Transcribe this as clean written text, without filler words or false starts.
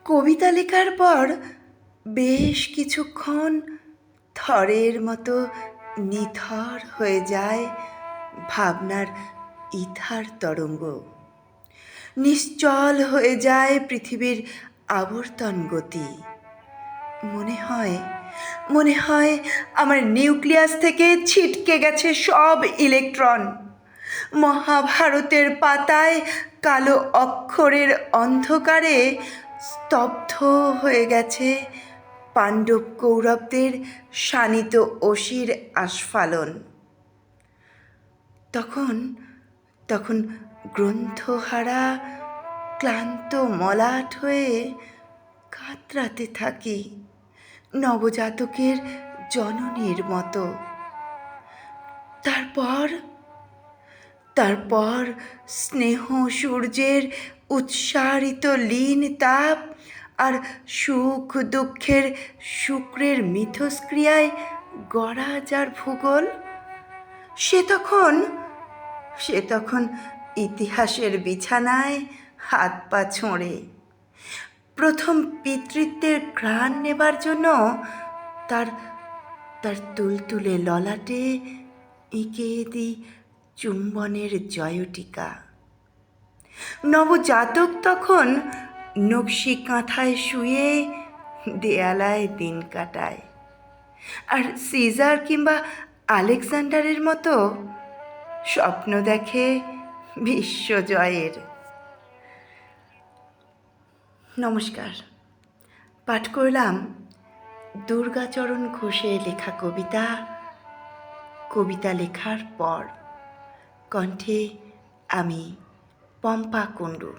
কবিতা লেখার পর বেশ কিছুক্ষণ থরের মতো নিথর হয়ে যায় ভাবনার ইথার তরঙ্গ। নিশ্চল হয়ে যায় পৃথিবীর আবর্তন গতি। মনে হয় আমার নিউক্লিয়াস থেকে ছিটকে গেছে সব ইলেকট্রন। মহাভারতের পাতায় কালো অক্ষরের অন্ধকারে স্তব্ধ হয়ে গেছে পাণ্ডব কৌরবদের শানিত অসির আস্ফালন। তখন গ্রন্থহারা ক্লান্ত মলাট হয়ে কাতরাতে থাকি নবজাতকের জননীর মতো। তারপর স্নেহ সূর্যের উৎসারিত লীন তাপ আর সুখ দুঃখের শুক্রের মিথস্ক্রিয়ায় গড়া যার ভূগোল, সে তখন ইতিহাসের বিছানায় হাত পা ছোঁড়ে। প্রথম পিতৃত্বের ঘ্রাণ নেবার জন্য তার তুলতুলে ললাটে এঁকে দিই চুম্বনের জয়টিকা। নবজাতক তখন নকশি কাঁথায় শুয়ে দেয়ালায় দিন কাটায়, আর সিজার কিংবা আলেকজান্ডারের মতো স্বপ্ন দেখে বিশ্বজয়ের। নমস্কার, পাঠ করলাম দুর্গাচরণ ঘোষের লেখা কবিতা লেখার পর। কণ্ঠে আমি পম্পা কুণ্ডু।